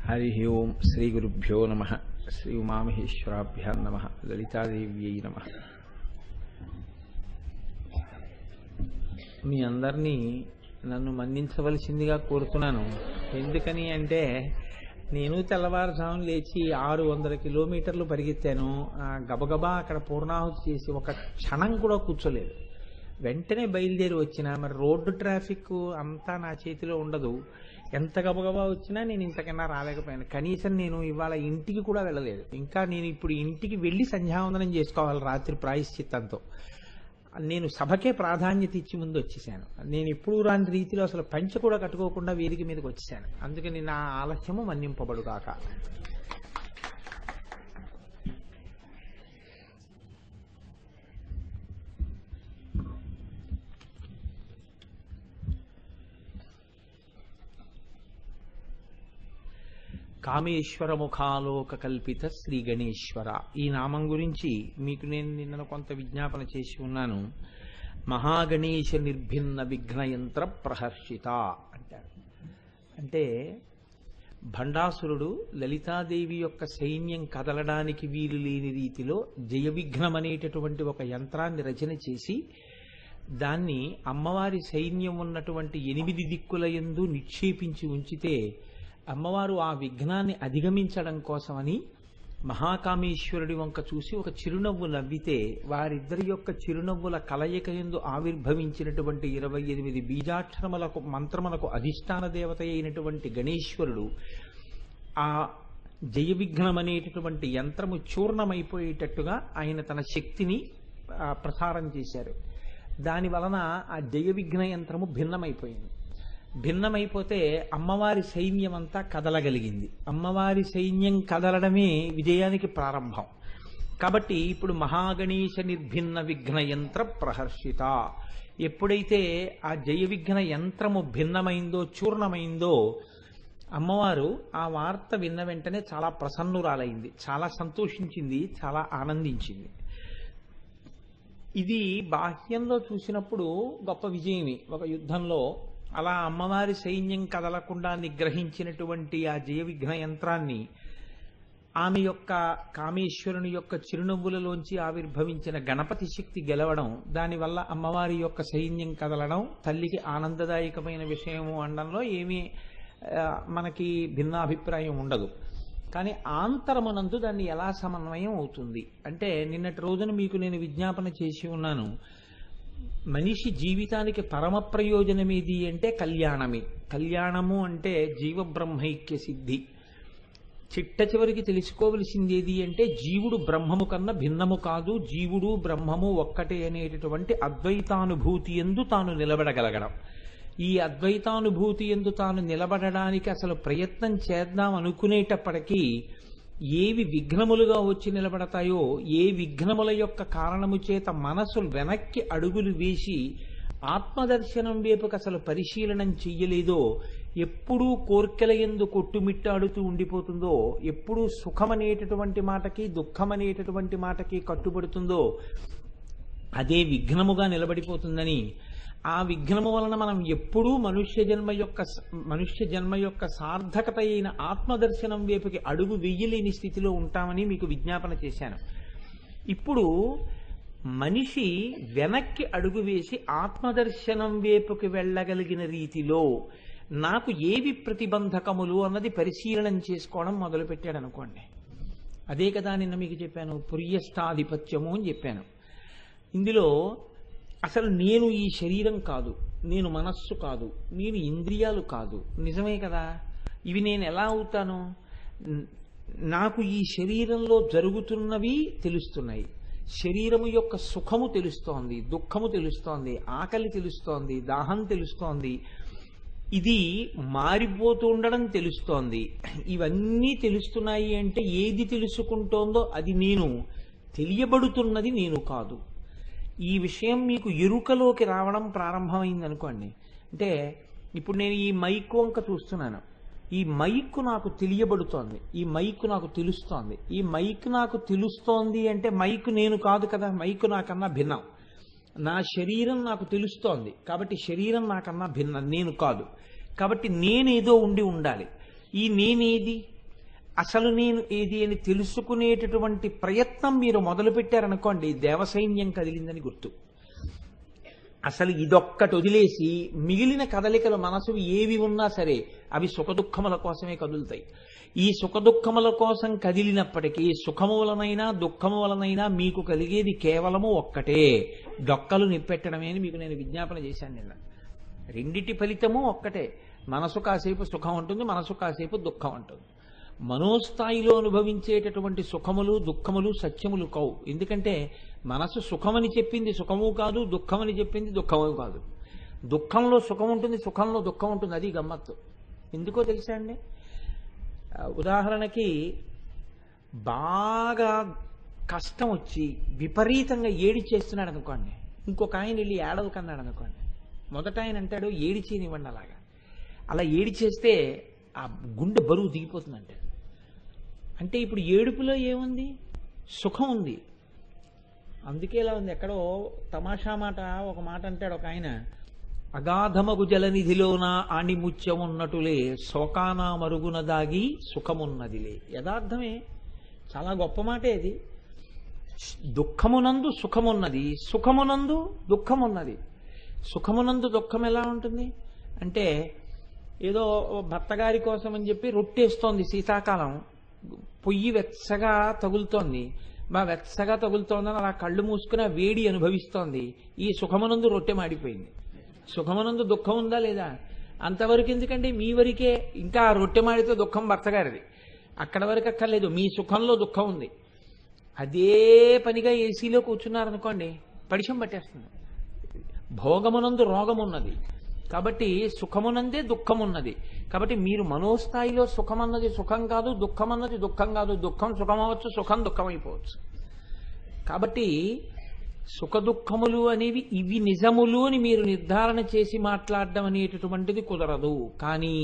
హరి ఓం శ్రీ గురుభ్యో నమ. శ్రీ ఉమామహేశ్వరాభ్యాం నమ. లలితాదేవ్యై నమ. మీ అందరినీ నన్ను మన్నించవలసిందిగా కోరుతున్నాను. ఎందుకని అంటే నేను తెల్లవారుజామున లేచి 600 కిలోమీటర్లు పరిగెత్తాను. గబగబా అక్కడ పూర్ణాహుతి చేసి ఒక క్షణం కూడా కూర్చోలేదు. వెంటనే బయలుదేరి వచ్చినా మరి రోడ్డు ట్రాఫిక్ అంతా నా చేతిలో ఉండదు. ఎంత గబగబా వచ్చినా నేను ఇంతకన్నా రాలేకపోయాను. కనీసం నేను ఇవాళ ఇంటికి కూడా వెళ్ళలేదు. ఇంకా నేను ఇప్పుడు ఇంటికి వెళ్ళి సంధ్యావందనం చేసుకోవాలి రాత్రి ప్రాయశ్చిత్తంతో. నేను సభకే ప్రాధాన్యత ఇచ్చి ముందు వచ్చేసాను. నేను ఎప్పుడు రాని రీతిలో అసలు పంచె కూడా కట్టుకోకుండా వేదిక మీదకి వచ్చేసాను. అందుకని నా ఆలస్యము మన్నింపబడుగాక. కామేశ్వర ముఖాలోక కల్పిత శ్రీ గణేశ్వర. ఈ నామం గురించి మీకు నేను నిన్న కొంత విజ్ఞాపన చేసి ఉన్నాను. మహాగణేశ నిర్భిన్న విఘ్నయంత్ర ప్రహర్షిత అంటారు. అంటే భండాసురుడు లలితాదేవి యొక్క సైన్యం కదలడానికి వీలు లేని రీతిలో జయవిఘ్నం అనేటటువంటి ఒక యంత్రాన్ని రచన చేసి దాన్ని అమ్మవారి సైన్యం ఉన్నటువంటి 8 దిక్కుల యందు నిక్షేపించి ఉంచితే అమ్మవారు ఆ విఘ్నాన్ని అధిగమించడం కోసమని మహాకామేశ్వరుడి వంక చూసి ఒక చిరునవ్వు నవ్వితే వారిద్దరి యొక్క చిరునవ్వుల కలయిక యందు ఆవిర్భవించినటువంటి 28 బీజాక్షరములకు మంత్రములకు అధిష్టాన దేవత అయినటువంటి గణేశ్వరుడు ఆ జయ విఘ్నం అనేటటువంటి యంత్రము చూర్ణమైపోయేటట్టుగా ఆయన తన శక్తిని ప్రసారం చేశారు. దాని వలన ఆ జయ విఘ్న యంత్రము భిన్నమైపోయింది. భిన్నమైపోతే అమ్మవారి సైన్యం అంతా కదలగలిగింది. అమ్మవారి సైన్యం కదలడమే విజయానికి ప్రారంభం. కాబట్టి ఇప్పుడు మహాగణేశ నిర్భిన్న విఘ్న యంత్ర ప్రహర్షిత. ఎప్పుడైతే ఆ జయ విఘ్న యంత్రము భిన్నమైందో చూర్ణమైందో అమ్మవారు ఆ వార్త విన్న వెంటనే చాలా ప్రసన్నురాలైంది, చాలా సంతోషించింది, చాలా ఆనందించింది. ఇది బాహ్యంలో చూసినప్పుడు గొప్ప విజయమే ఒక యుద్ధంలో. అలా అమ్మవారి సైన్యం కదలకుండా నిగ్రహించినటువంటి ఆ జయ విఘ్న యంత్రాన్ని ఆమె యొక్క కామేశ్వరుని యొక్క చిరునవ్వులలోంచి ఆవిర్భవించిన గణపతి శక్తి గెలవడం, దానివల్ల అమ్మవారి యొక్క సైన్యం కదలడం తల్లికి ఆనందదాయకమైన విషయము అనడంలో ఏమీ మనకి భిన్నాభిప్రాయం ఉండదు. కానీ ఆంతరమునందు దాన్ని ఎలా సమన్వయం అవుతుంది అంటే నిన్నటి రోజున మీకు నేను విజ్ఞాపన చేసి ఉన్నాను. మనిషి జీవితానికి పరమ ప్రయోజనమేది అంటే కళ్యాణమే. కళ్యాణము అంటే జీవబ్రహ్మైక్య సిద్ధి. చిట్ట చివరికి తెలుసుకోవలసింది ఏది అంటే జీవుడు బ్రహ్మము కన్నా భిన్నము కాదు, జీవుడు బ్రహ్మము ఒక్కటే అనేటటువంటి అద్వైతానుభూతి యందు తాను నిలబడగలగడం. ఈ అద్వైతానుభూతి యందు తాను నిలబడడానికి అసలు ప్రయత్నం చేద్దాం అనుకునేటప్పటికీ ఏవి విఘ్నములుగా వచ్చి నిలబడతాయో, ఏ విఘ్నముల యొక్క కారణము చేత మనసు వెనక్కి అడుగులు వేసి ఆత్మదర్శనం వైపుకి అసలు పరిశీలనం చెయ్యలేదో, ఎప్పుడూ కోర్కెల యందు కొట్టుమిట్టాడుతూ ఉండిపోతుందో, ఎప్పుడూ సుఖమనేటటువంటి మాటకి దుఃఖమనేటటువంటి మాటకి కట్టుబడుతుందో అదే విఘ్నముగా నిలబడిపోతుందని, ఆ విఘ్నము వలన మనం ఎప్పుడూ మనుష్య జన్మ యొక్క సార్థకత అయిన ఆత్మదర్శనం వైపుకి అడుగు వెయ్యలేని స్థితిలో ఉంటామని మీకు విజ్ఞాపన చేశాను. ఇప్పుడు మనిషి వెనక్కి అడుగు వేసి ఆత్మదర్శనం వైపుకి వెళ్ళగలిగిన రీతిలో నాకు ఏవి ప్రతిబంధకములు అన్నది పరిశీలనం చేసుకోవడం మొదలుపెట్టాడు అనుకోండి. అదే కదా నిన్న మీకు చెప్పాను, పుర్యష్టాధిపత్యము అని చెప్పాను. ఇందులో అసలు నేను ఈ శరీరం కాదు, నేను మనస్సు కాదు, నేను ఇంద్రియాలు కాదు. నిజమే కదా, ఇవి నేను ఎలా అవుతాను? నాకు ఈ శరీరంలో జరుగుతున్నవి తెలుస్తున్నాయి. శరీరము యొక్క సుఖము తెలుస్తోంది, దుఃఖము తెలుస్తోంది, ఆకలి తెలుస్తోంది, దాహం తెలుస్తోంది, ఇది మారిపోతూ ఉండడం తెలుస్తోంది. ఇవన్నీ తెలుస్తున్నాయి అంటే ఏది తెలుసుకుంటోందో అది నేను, తెలియబడుతున్నది నేను కాదు. ఈ విషయం మీకు ఎరుకలోకి రావడం ప్రారంభమైంది అనుకోండి. అంటే ఇప్పుడు నేను ఈ మైక్ వంక చూస్తున్నాను, ఈ మైక్ నాకు తెలియబడుతోంది, ఈ మైక్ నాకు తెలుస్తోంది. ఈ మైక్ నాకు తెలుస్తోంది అంటే మైక్ నేను కాదు కదా, మైక్ నాకన్నా భిన్నం. నా శరీరం నాకు తెలుస్తోంది కాబట్టి శరీరం నాకన్నా భిన్నం, నేను కాదు. కాబట్టి నేనేదో ఉండాలి. ఈ నేనేది అసలు నేను ఏది అని తెలుసుకునేటటువంటి ప్రయత్నం మీరు మొదలుపెట్టారనుకోండి, దేవసైన్యం కదిలిందని గుర్తు. అసలు ఇదొక్కటి వదిలేసి మిగిలిన కదలికలు మనసు ఏవి ఉన్నా సరే అవి సుఖదుఖముల కోసమే కదులుతాయి. ఈ సుఖదుఖముల కోసం కదిలినప్పటికీ సుఖము వలనైనా దుఃఖము వలనైనా మీకు కలిగేది కేవలము ఒక్కటే, డొక్కలు నిప్పెట్టడమే అని మీకు నేను విజ్ఞాపన చేశాను నిన్న. రెండిటి ఫలితము ఒక్కటే. మనసు కాసేపు సుఖం ఉంటుంది, మనసు కాసేపు దుఃఖం ఉంటుంది. మనోస్థాయిలో అనుభవించేటటువంటి సుఖములు దుఃఖములు సత్యములు కావు. ఎందుకంటే మనసు సుఖమని చెప్పింది సుఖము కాదు, దుఃఖమని చెప్పింది దుఃఖము కాదు. దుఃఖంలో సుఖం ఉంటుంది, సుఖంలో దుఃఖం ఉంటుంది. అది గమ్మత్తు. ఎందుకో తెలుసా అండి? ఉదాహరణకి బాగా కష్టం వచ్చి విపరీతంగా ఏడి చేస్తున్నాడు అనుకోండి, ఇంకొక ఆయన వెళ్ళి ఏడవకన్నాడు అనుకోండి, మొదట ఆయన అంటాడు ఏడి చేయనివ్వండి. అలాగా అలా ఏడి చేస్తే ఆ గుండె బరువు దిగిపోతుందంటే, అంటే ఇప్పుడు ఏడుపులో ఏముంది? సుఖం ఉంది. అందుకే ఇలా ఉంది. ఎక్కడో తమాషా మాట ఒక మాట అంటాడు ఒక ఆయన, అగాధమగు జలనిధిలోన ఆణిముత్యమున్నటులే శోకానా మరుగున దాగి సుఖమున్నదిలే. యథార్థమే, చాలా గొప్ప మాటే ఇది. దుఃఖమునందు సుఖమున్నది, సుఖమునందు దుఃఖమున్నది. సుఖమునందు దుఃఖం ఎలా ఉంటుంది అంటే, ఏదో భర్తగారి కోసం అని చెప్పి రొట్టేస్తోంది శీతాకాలం, పొయ్యి వెచ్చగా తగులుతోంది, వెచ్చగా తగులుతోందని అలా కళ్ళు మూసుకుని వేడి అనుభవిస్తోంది. ఈ సుఖమునందు రొట్టె మాడిపోయింది. సుఖమునందు దుఃఖం ఉందా లేదా? అంతవరకు ఎందుకంటే మీ వరకే. ఇంకా ఆ రొట్టె మాడితే దుఃఖం భర్తగారిది, అక్కడ వరకు అక్కర్లేదు. మీ సుఖంలో దుఃఖం ఉంది. అదే పనిగా ఏసీలో కూర్చున్నారనుకోండి, పడిశం పట్టేస్తుంది. భోగమునందు రోగం ఉన్నది కాబట్టి సుఖమునందే దుఃఖం ఉన్నది. కాబట్టి మీరు మనోస్థాయిలో సుఖమన్నది సుఖం కాదు, దుఃఖమన్నది దుఃఖం కాదు. దుఃఖం సుఖం అవ్వచ్చు, సుఖం దుఃఖం అయిపోవచ్చు. కాబట్టి సుఖ దుఃఖములు అనేవి ఇవి నిజములు అని మీరు నిర్ధారణ చేసి మాట్లాడడం అనేటటువంటిది కుదరదు. కానీ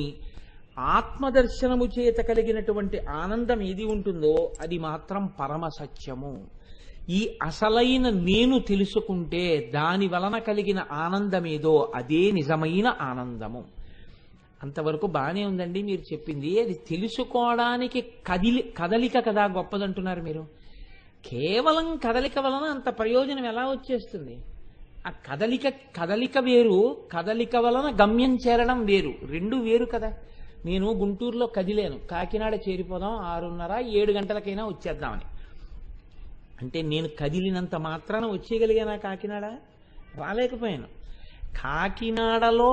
ఆత్మదర్శనము చేత కలిగినటువంటి ఆనందం ఏది ఉంటుందో అది మాత్రం పరమ సత్యము. ఈ అసలైన నేను తెలుసుకుంటే దాని వలన కలిగిన ఆనందమేదో అదే నిజమైన ఆనందము. అంతవరకు బాగానే ఉందండి మీరు చెప్పింది. అది తెలుసుకోవడానికి కదలిక కదా గొప్పదంటున్నారు మీరు. కేవలం కదలిక వలన అంత ప్రయోజనం ఎలా వచ్చేస్తుంది? ఆ కదలిక వేరు, కదలిక వలన గమ్యం చేరడం వేరు. రెండు వేరు కదా. నేను గుంటూరులో కదిలేను, కాకినాడ చేరిపోదాం 6:30 7 గంటలకైనా వచ్చేద్దామని అంటే నేను కదిలినంత మాత్రాన వచ్చేయగలిగానా కాకినాడ? రాలేకపోయాను. కాకినాడలో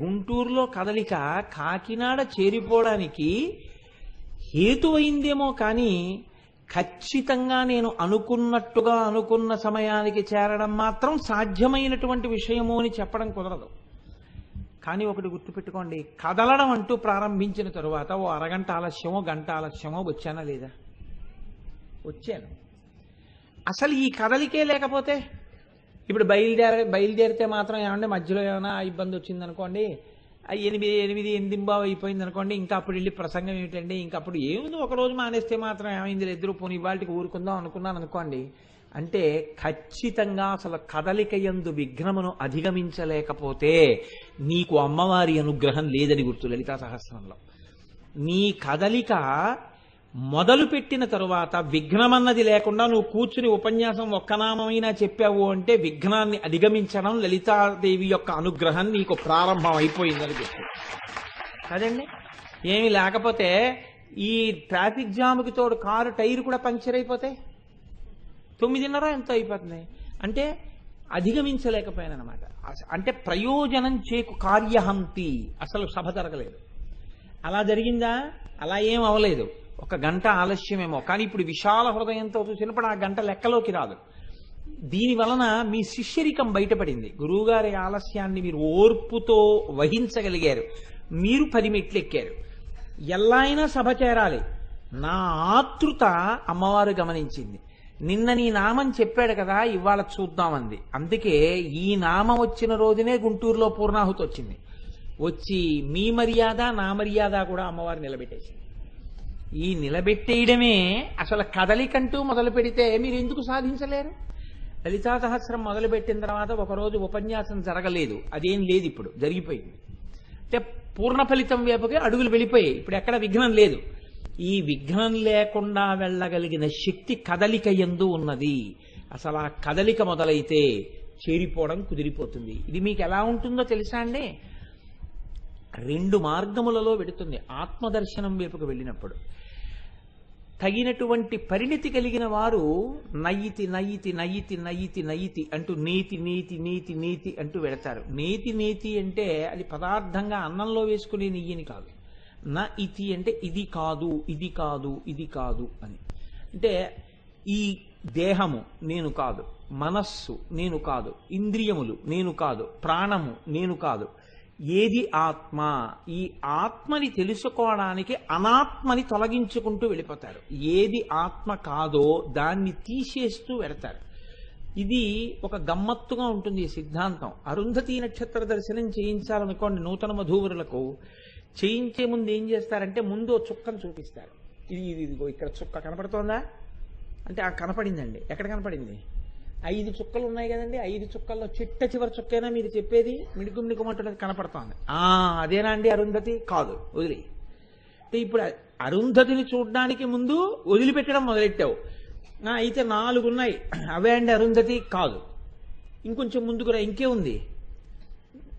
గుంటూరులో కదలిక కాకినాడ చేరిపోవడానికి హేతువైందేమో కానీ ఖచ్చితంగా నేను అనుకున్నట్టుగా అనుకున్న సమయానికి చేరడం మాత్రం సాధ్యమైనటువంటి విషయము అని చెప్పడం కుదరదు. కానీ ఒకటి గుర్తుపెట్టుకోండి, కదలడం అంటూ ప్రారంభించిన తరువాత ఓ అరగంట ఆలస్యమో గంట ఆలస్యమో వచ్చానా లేదా? వచ్చాను. అసలు ఈ కదలికే లేకపోతే ఇప్పుడు బయలుదేరితే మాత్రం ఏమంటే మధ్యలో ఏమైనా ఇబ్బంది వచ్చిందనుకోండి, 8:08 అయిపోయింది అనుకోండి, ఇంకా అప్పుడు వెళ్ళి ప్రసంగం ఏమిటండి, ఇంకా అప్పుడు ఏముంది ఒకరోజు మానేస్తే మాత్రం ఏమైంది, ఇద్దరు పోనీ ఇవాళకి ఊరుకుందాం అనుకున్నాను అనుకోండి. అంటే ఖచ్చితంగా అసలు కదలిక యందు విఘ్నమును అధిగమించలేకపోతే నీకు అమ్మవారి అనుగ్రహం లేదని గుర్తు. లలితా సహస్రంలో నీ కదలిక మొదలు పెట్టిన తరువాత విఘ్నమన్నది లేకుండా నువ్వు కూర్చుని ఉపన్యాసం ఒక్కనామైనా చెప్పావు అంటే విఘ్నాన్ని అధిగమించడం లలితాదేవి యొక్క అనుగ్రహం నీకు ప్రారంభం అయిపోయిందని చెప్తారు కదండి. ఏమి లేకపోతే ఈ ట్రాఫిక్ జాముకి తోడు కారు టైర్ కూడా పంక్చర్ అయిపోతే 9:30 ఎంతో అయిపోతుంది. అంటే అధిగమించలేకపోయాను అనమాట. అంటే ప్రయోజనం చేకు కార్యహంతి. అసలు సభ జరగలేదు. అలా జరిగిందా? అలా ఏం అవలేదు. 1 గంట ఆలస్యమేమో, కానీ ఇప్పుడు విశాల హృదయంతో చూసినప్పుడు ఆ గంట లెక్కలోకి రాదు. దీని వలన మీ శిష్యరికం బయటపడింది. గురువుగారి ఆలస్యాన్ని మీరు ఓర్పుతో వహించగలిగారు. మీరు 10 మెట్లు ఎక్కారు. ఎలా అయినా సభ చేరాలి. నా ఆతృత అమ్మవారు గమనించింది. నిన్న నీ నామం చెప్పాడు కదా, ఇవాళ చూద్దామంది. అందుకే ఈ నామం వచ్చిన రోజునే గుంటూరులో పూర్ణాహుతి వచ్చింది. వచ్చి మీ మర్యాద నా మర్యాద కూడా అమ్మవారు నిలబెట్టేసింది. ఈ నిలబెట్టేయడమే అసలు కదలికంటూ మొదలు పెడితే మీరు ఎందుకు సాధించలేరు? లలితా సహస్రం మొదలుపెట్టిన తర్వాత ఒకరోజు ఉపన్యాసం జరగలేదు, అదేం లేదు, ఇప్పుడు జరిగిపోయింది. అంటే పూర్ణ ఫలితం వైపుకే అడుగులు వెళ్ళిపోయాయి. ఇప్పుడు ఎక్కడ విఘ్నం లేదు. ఈ విఘ్నం లేకుండా వెళ్ళగలిగిన శక్తి కదలిక యందు ఉన్నది. అసలు ఆ కదలిక మొదలైతే చేరిపోవడం కుదిరిపోతుంది. ఇది మీకు ఎలా ఉంటుందో తెలుసా అండి? 2 మార్గములలో వెడుతుంది. ఆత్మదర్శనం వైపుకు వెళ్ళినప్పుడు తగినటువంటి పరిణితి కలిగిన వారు నయితి నయితి నయితి నయితి నయితి అంటూ నీతి నీతి నీతి నీతి అంటూ వెళతారు. నేతి నేతి అంటే అది పదార్థంగా అన్నంలో వేసుకునే నెయ్యిని కాదు. నా ఇతి అంటే ఇది కాదు, ఇది కాదు, ఇది కాదు అని. అంటే ఈ దేహము నేను కాదు, మనస్సు నేను కాదు, ఇంద్రియములు నేను కాదు, ప్రాణము నేను కాదు. ఏది ఆత్మ? ఈ ఆత్మని తెలుసుకోవడానికి అనాత్మని తొలగించుకుంటూ వెళ్ళిపోతారు. ఏది ఆత్మ కాదో దాన్ని తీసేస్తూ వెడతారు. ఇది ఒక గమ్మత్తుగా ఉంటుంది ఈ సిద్ధాంతం. అరుంధతీ నక్షత్ర దర్శనం చేయించాలనుకోండి నూతన వధూవరులకు, చేయించే ముందు ఏం చేస్తారంటే ముందు చుక్కను చూపిస్తారు. ఇదిగో ఇక్కడ చుక్క కనపడుతోందా అంటే ఆ కనపడిందండి. ఎక్కడ కనపడింది? 5 చుక్కలు ఉన్నాయి కదండి, 5 చుక్కల్లో చిట్ట చివరి చుక్కైనా మీరు చెప్పేది మిడుకు మిడుకుమంటున్నది కనపడుతోంది. అదేనా అండి అరుంధతి? కాదు, వదిలి. అంటే ఇప్పుడు అరుంధతిని చూడడానికి ముందు వదిలిపెట్టడం మొదలెట్టావు. అయితే 4 ఉన్నాయి, అవే అండి అరుంధతి? కాదు. ఇంకొంచెం ముందుకు రా, ఇంకే ఉంది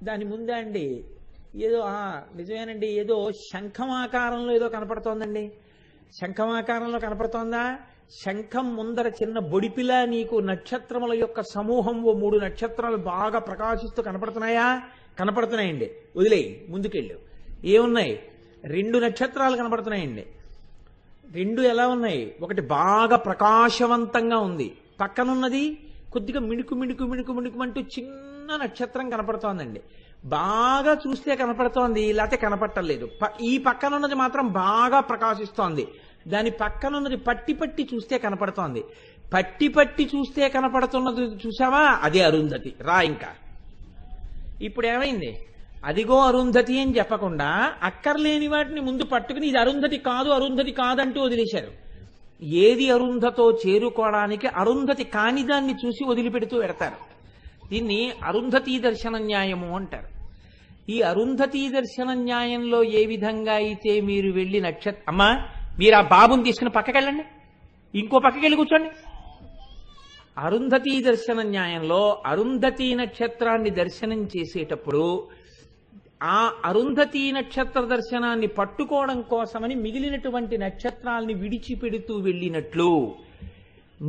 దాని ముందే అండి. ఏదో నిజమేనండి, ఏదో శంఖమాకారంలో ఏదో కనపడుతోందండి. శంఖమాకారంలో కనపడుతోందా? శంఖం ముందర చిన్న బొడిపిల నీకు నక్షత్రముల యొక్క సమూహం 3 నక్షత్రాలు బాగా ప్రకాశిస్తూ కనపడుతున్నాయా? కనపడుతున్నాయండి. వదిలేయి, ముందుకెళ్ళు. ఏమున్నాయి? 2 నక్షత్రాలు కనపడుతున్నాయండి. 2 ఎలా ఉన్నాయి? ఒకటి బాగా ప్రకాశవంతంగా ఉంది, పక్కనున్నది కొద్దిగా మిణుకు మిణుకు మిణుకు మిణుకుమంటూ చిన్న నక్షత్రం కనపడుతోందండి. బాగా చూస్తే కనపడుతోంది, లేకపోతే కనపట్టలేదు. ఈ పక్కనున్నది మాత్రం బాగా ప్రకాశిస్తోంది. దాని పక్కనున్నది పట్టి పట్టి చూస్తే కనపడుతోంది. పట్టి పట్టి చూస్తే కనపడుతున్నది చూసావా? అదే అరుంధతి. రా ఇంకా. ఇప్పుడు ఏమైంది? అదిగో అరుంధతి అని చెప్పకుండా అక్కర్లేని వాటిని ముందు పట్టుకుని ఇది అరుంధతి కాదు, అరుంధతి కాదంటూ వదిలేశారు. ఏది అరుంధతో చేరుకోవడానికి అరుంధతి కాని దాన్ని చూసి వదిలిపెడుతూ పెడతారు. దీన్ని అరుంధతీ దర్శన న్యాయము అంటారు. ఈ అరుంధతీ దర్శన న్యాయంలో ఏ విధంగా అయితే మీరు వెళ్ళి అమ్మా మీరు ఆ బాబుని తీసుకుని పక్కకెళ్ళండి, ఇంకో పక్కకెళ్ళి కూర్చోండి. అరుంధతీ దర్శన న్యాయంలో అరుంధతీ నక్షత్రాన్ని దర్శనం చేసేటప్పుడు ఆ అరుంధతీ నక్షత్ర దర్శనాన్ని పట్టుకోవడం కోసమని మిగిలినటువంటి నక్షత్రాల్ని విడిచిపెడుతూ వెళ్ళినట్లు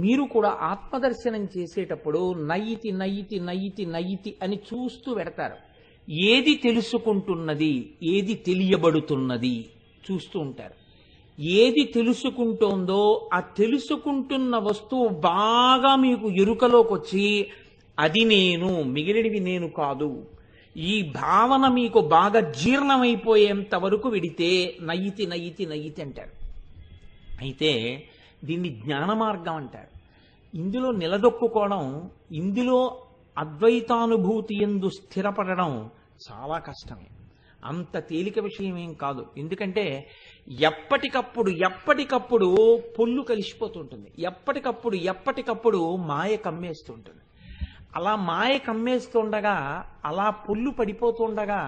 మీరు కూడా ఆత్మదర్శనం చేసేటప్పుడు నయితి నయితి నయితి నయితి అని చూస్తూ పెడతారు. ఏది తెలుసుకుంటున్నది, ఏది తెలియబడుతున్నది చూస్తూ ఉంటారు. ఏది తెలుసుకుంటోందో ఆ తెలుసుకుంటున్న వస్తువు బాగా మీకు ఎరుకలోకి వచ్చి అది నేను, మిగిలినవి నేను కాదు, ఈ భావన మీకు బాగా జీర్ణమైపోయేంత వరకు విడితే నయితి నయితి నయితి అంటారు. అయితే దీన్ని జ్ఞాన మార్గం అంటారు. ఇందులో నిలదొక్కుకోవడం, ఇందులో అద్వైతానుభూతి యందు స్థిరపడడం చాలా కష్టమే. అంత తేలిక విషయం ఏం కాదు. ఎందుకంటే ఎప్పటికప్పుడు పొల్లు కలిసిపోతుంటుంది. ఎప్పటికప్పుడు మాయ కమ్మేస్తుంటుంది. అలా మాయ కమ్మేస్తుండగా, అలా పొల్లు పడిపోతుండగా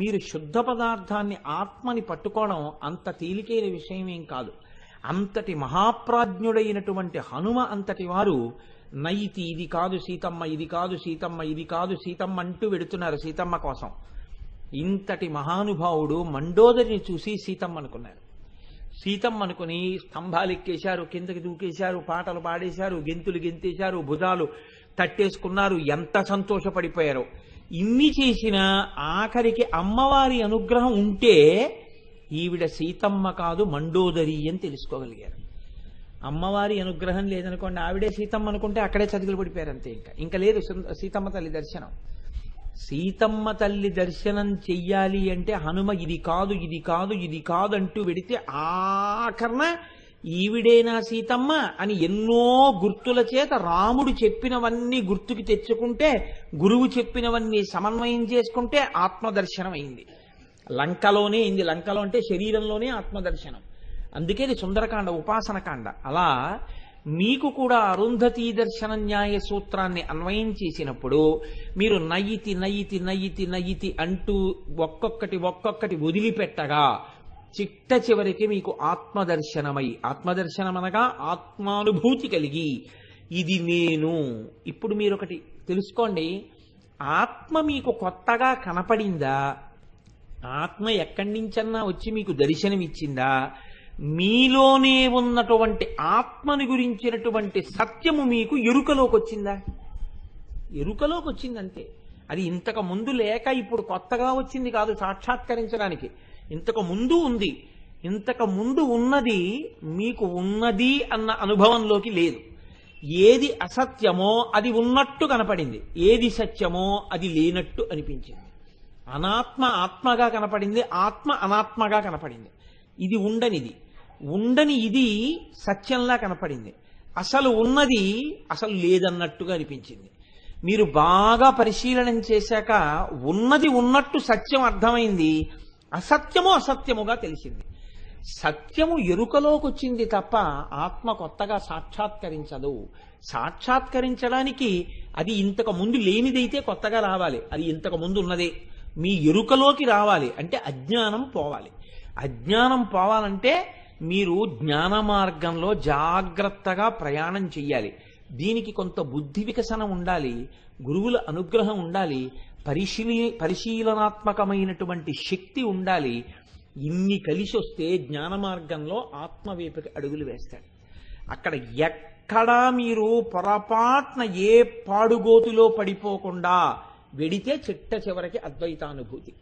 మీరు శుద్ధ పదార్థాన్ని ఆత్మని పట్టుకోవడం అంత తేలికైన విషయం ఏం కాదు. అంతటి మహాప్రాజ్ఞుడైనటువంటి హనుమ అంతటి వారు నయితి ఇది కాదు సీతమ్మ, ఇది కాదు సీతమ్మ, ఇది కాదు సీతమ్మ అంటూ వెడుతున్నారు సీతమ్మ కోసం. ఇంతటి మహానుభావుడు మండోదరిని చూసి సీతమ్మ అనుకున్నారు. సీతమ్మ అనుకుని స్తంభాలు ఎక్కేశారు, కిందకి దూకేశారు, పాటలు పాడేశారు, గెంతులు గెంతేశారు, భుజాలు తట్టేసుకున్నారు. ఎంత సంతోషపడిపోయారో. ఇన్ని చేసినా ఆఖరికి అమ్మవారి అనుగ్రహం ఉంటే ఈవిడ సీతమ్మ కాదు మండోదరి అని తెలుసుకోగలిగారు. అమ్మవారి అనుగ్రహం లేదనుకోండి, ఆవిడే సీతమ్మ అనుకుంటే అక్కడే చతికిలు పడిపోయారు అంతే. ఇంకా లేదు సీతమ్మ తల్లి దర్శనం. సీతమ్మ తల్లి దర్శనం చెయ్యాలి అంటే హనుమ ఇది కాదు, ఇది కాదు, ఇది కాదు అంటూ వెడితే ఆఖరణ ఈవిడేనా సీతమ్మ అని ఎన్నో గుర్తుల చేత రాముడు చెప్పినవన్నీ గుర్తుకి తెచ్చుకుంటే, గురువు చెప్పినవన్నీ సమన్వయం చేసుకుంటే ఆత్మదర్శనం అయింది. లంకలోనే అయింది. లంకలో అంటే శరీరంలోనే ఆత్మదర్శనం. అందుకే ఇది సుందరకాండ, ఉపాసనకాండ. అలా మీకు కూడా అరుంధతీ దర్శన న్యాయ సూత్రాన్ని అన్వయం చేసినప్పుడు మీరు నయితి నయితి నయితి నయితి అంటూ ఒక్కొక్కటి వదిలిపెట్టగా చిట్ట చివరికి మీకు ఆత్మదర్శనమై, ఆత్మదర్శనం అనగా ఆత్మానుభూతి కలిగి ఇది నేను. ఇప్పుడు మీరు ఒకటి తెలుసుకోండి, ఆత్మ మీకు కొత్తగా కనపడిందా, ఆత్మ ఎక్కడి నుంచన్నా వచ్చి మీకు దర్శనమిచ్చిందా, మీలోనే ఉన్నటువంటి ఆత్మని గురించినటువంటి సత్యము మీకు ఎరుకలోకి వచ్చిందా? ఎరుకలోకి వచ్చిందంతే. అది ఇంతకు ముందు లేక ఇప్పుడు కొత్తగా వచ్చింది కాదు సాక్షాత్కరించడానికి. ఇంతకు ముందు ఉంది. ఇంతకు ముందు ఉన్నది మీకు ఉన్నది అన్న అనుభవంలోకి లేదు. ఏది అసత్యమో అది ఉన్నట్టు కనపడింది, ఏది సత్యమో అది లేనట్టు అనిపించింది. అనాత్మ ఆత్మగా కనపడింది, ఆత్మ అనాత్మగా కనపడింది. ఇది ఉండనిది, ఉండని ఇది సత్యంలా కనపడింది. అసలు ఉన్నది అసలు లేదన్నట్టుగా అనిపించింది. మీరు బాగా పరిశీలన చేశాక ఉన్నది ఉన్నట్టు సత్యం అర్థమైంది, అసత్యము అసత్యముగా తెలిసింది. సత్యము ఎరుకలోకి వచ్చింది తప్ప ఆత్మ కొత్తగా సాక్షాత్కరించదు. సాక్షాత్కరించడానికి అది ఇంతకు ముందు లేనిదైతే కొత్తగా రావాలి, అది ఇంతకు ముందు ఉన్నదే మీ ఎరుకలోకి రావాలి. అంటే అజ్ఞానం పోవాలి. అజ్ఞానం పోవాలంటే మీరు జ్ఞాన మార్గంలో జాగ్రత్తగా ప్రయాణం చెయ్యాలి. దీనికి కొంత బుద్ధి వికసనం ఉండాలి, గురువుల అనుగ్రహం ఉండాలి, పరిశీలనాత్మకమైనటువంటి శక్తి ఉండాలి. ఇన్ని కలిసి వస్తే జ్ఞాన మార్గంలో ఆత్మవైపుకి అడుగులు వేస్తాడు. అక్కడ ఎక్కడా మీరు పొరపాటున ఏ పాడుగోతులో పడిపోకుండా వెడితే చిట్ట చివరికి అద్వైతానుభూతి.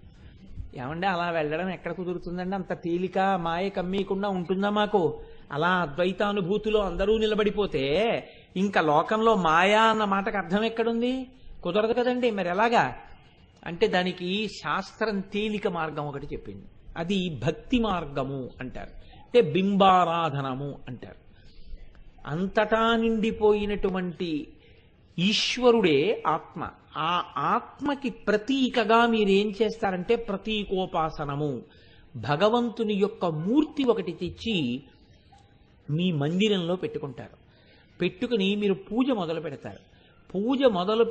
ఏమంటే అలా వెళ్ళడం ఎక్కడ కుదురుతుందండి? అంత తేలిక మాయ కమ్మీయకుండా ఉంటుందా మాకు? అలా అద్వైతానుభూతిలో అందరూ నిలబడిపోతే ఇంకా లోకంలో మాయా అన్న మాటకు అర్థం ఎక్కడుంది? కుదరదు కదండి. మరి ఎలాగా అంటే దానికి శాస్త్రం తేలిక మార్గం ఒకటి చెప్పింది. అది భక్తి మార్గము అంటారు, అంటే బింబారాధనము అంటారు. అంతటా నిండిపోయినటువంటి ఈశ్వరుడే ఆత్మ. ఆ ఆత్మకి ప్రతీకగా మీరేం చేస్తారంటే ప్రతీకోపాసనము. భగవంతుని యొక్క మూర్తి ఒకటి తెచ్చి మీ మందిరంలో పెట్టుకుంటారు. పెట్టుకుని మీరు పూజ మొదలు పెడతారు. పూజ మొదలు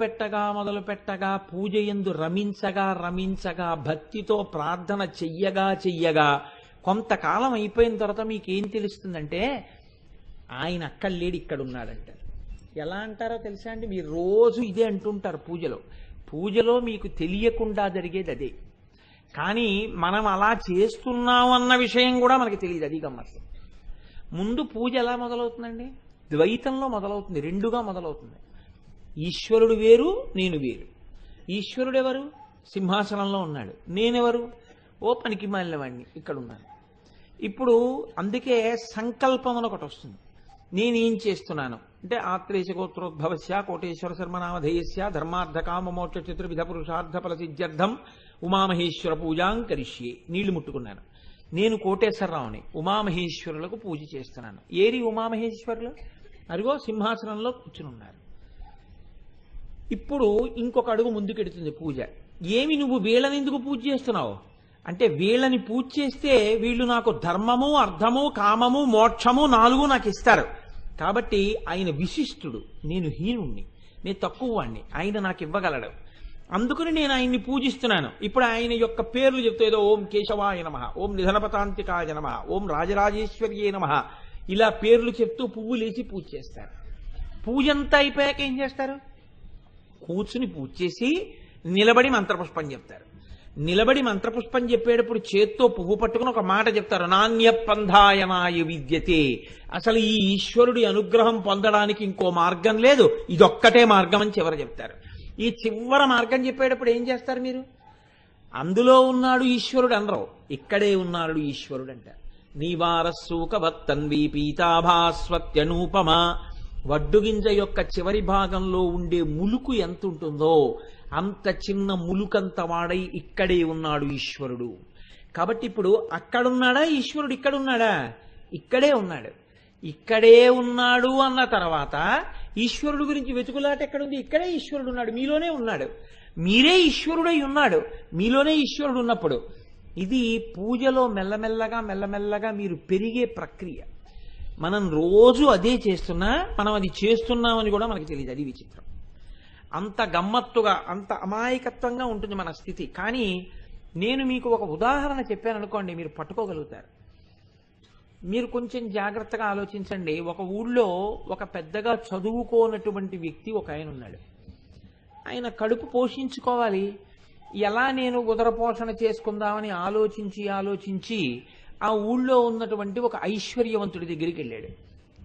పెట్టగా పూజ యందు రమించగా భక్తితో ప్రార్థన చెయ్యగా కొంతకాలం అయిపోయిన తర్వాత మీకేం తెలుస్తుందంటే ఆయన అక్కడ లేడు, ఇక్కడ ఉన్నాడంటారు. ఎలా అంటారో తెలుసా అండి? మీరు రోజు ఇదే అంటుంటారు పూజలో మీకు తెలియకుండా జరిగేది అదే. కానీ మనం అలా చేస్తున్నామన్న విషయం కూడా మనకి తెలియదు. అది గమ్మత్తు. ముందు పూజ ఎలా మొదలవుతుందండి? ద్వైతంలో మొదలవుతుంది, రెండుగా మొదలవుతుంది. ఈశ్వరుడు వేరు, నేను వేరు. ఈశ్వరుడు ఎవరు? సింహాసనంలో ఉన్నాడు. నేనెవరు? ఓ పనికి మాలినవాడిని, ఇక్కడ ఉన్నాను. ఇప్పుడు అందుకే సంకల్పం అని ఒకటి వస్తుంది. నేనేం చేస్తున్నాను అంటే ఆత్రేయ గోత్రోద్భవస్య కోటేశ్వర శర్మనామధేయస్య ధర్మార్థ కామ మోక్ష చతుర్విధ పురుషార్థ ఫల సిద్ధ్యర్థం ఉమామహేశ్వర పూజాం కరిష్యే. నీళ్లు ముట్టుకున్నాను. నేను కోటేశ్వరరావుని, ఉమామహేశ్వరులకు పూజ చేస్తున్నాను. ఏరి ఉమామహేశ్వరులు? అదిగో సింహాసనంలో కూర్చుని ఉన్నారు. ఇప్పుడు ఇంకొక అడుగు ముందుకెడుతుంది పూజ. ఏమి నువ్వు వీళ్ళని ఎందుకు పూజ చేస్తున్నావు అంటే, వీళ్ళని పూజ చేస్తే వీళ్ళు నాకు ధర్మము, అర్థము, కామము, మోక్షము 4 నాకు ఇస్తారు. కాబట్టి ఆయన విశిష్టుడు, నేను హీనుణ్ణి, నేను తక్కువ వాణ్ణి, ఆయన నాకు ఇవ్వగలడు. అందుకని నేను ఆయన్ని పూజిస్తున్నాను. ఇప్పుడు ఆయన యొక్క పేర్లు చెప్తే ఏదో ఓం కేశవాయ నమః, ఓం నిధనపతాంతికాయ నమః, ఓం రాజరాజేశ్వర్యే నమః, ఇలా పేర్లు చెప్తూ పువ్వులేసి పూజ చేస్తారు. పూజ అంతా అయిపోయాక ఏం చేస్తారు? కూర్చుని పూజ చేసి నిలబడి మంత్రపుష్పం చెప్తారు. నిలబడి మంత్రపుష్పం చెప్పేటప్పుడు చేత్తో పువ్వు పట్టుకుని ఒక మాట చెప్తారు, నాణ్యపంధాయనాయ విద్యతే. అసలు ఈ ఈశ్వరుడి అనుగ్రహం పొందడానికి ఇంకో మార్గం లేదు, ఇదొక్కటే మార్గం అని చివర చెప్తారు. ఈ చివర మార్గం చెప్పేటప్పుడు ఏం చేస్తారు మీరు? అందులో ఉన్నాడు ఈశ్వరుడు అనరు, ఇక్కడే ఉన్నాడు ఈశ్వరుడు అంటారు. నీవారస్సూకవత్తన్వి పీతాభాస్వత్యనూపమ. వడ్డుగింజ యొక్క చివరి భాగంలో ఉండే ములుకు ఎంత ఉంటుందో అంత చిన్న ములుకంత వాడై ఇక్కడే ఉన్నాడు ఈశ్వరుడు. కాబట్టి ఇప్పుడు అక్కడున్నాడా ఈశ్వరుడు? ఇక్కడున్నాడా? ఇక్కడే ఉన్నాడు. ఇక్కడే ఉన్నాడు అన్న తర్వాత ఈశ్వరుడు గురించి వెతుకులాట ఎక్కడుంది? ఇక్కడే ఈశ్వరుడు ఉన్నాడు, మీలోనే ఉన్నాడు. మీరే ఈశ్వరుడై ఉన్నాడు, మీలోనే ఈశ్వరుడు ఉన్నప్పుడు ఇది పూజలో మెల్లమెల్లగా మీరు పెరిగే ప్రక్రియ. మనం రోజు అదే చేస్తున్నా మనం అది చేస్తున్నామని కూడా మనకి తెలియదు. అది విచిత్రం. అంత గమ్మత్తుగా, అంత అమాయకత్వంగా ఉంటుంది మన స్థితి. కానీ నేను మీకు ఒక ఉదాహరణ చెప్పాను అనుకోండి, మీరు పట్టుకోగలుగుతారు. మీరు కొంచెం జాగ్రత్తగా ఆలోచించండి. ఒక ఊళ్ళో ఒక పెద్దగా చదువుకోనటువంటి వ్యక్తి ఒక ఆయన ఉన్నాడు. ఆయన కడుపు పోషించుకోవాలి, ఎలా నేను ఉదర పోషణ చేసుకుందామని ఆలోచించి ఆ ఊళ్ళో ఉన్నటువంటి ఒక ఐశ్వర్యవంతుడి దగ్గరికి వెళ్ళాడు.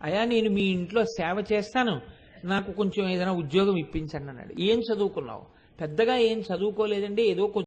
అయ్యా, నేను మీ ఇంట్లో సేవ చేస్తాను, నాకు కొంచెం ఏదైనా ఉద్యోగం ఇప్పించండి అన్నాడు. ఏం చదువుకున్నావు? పెద్దగా ఏం చదువుకోలేదండి, ఏదో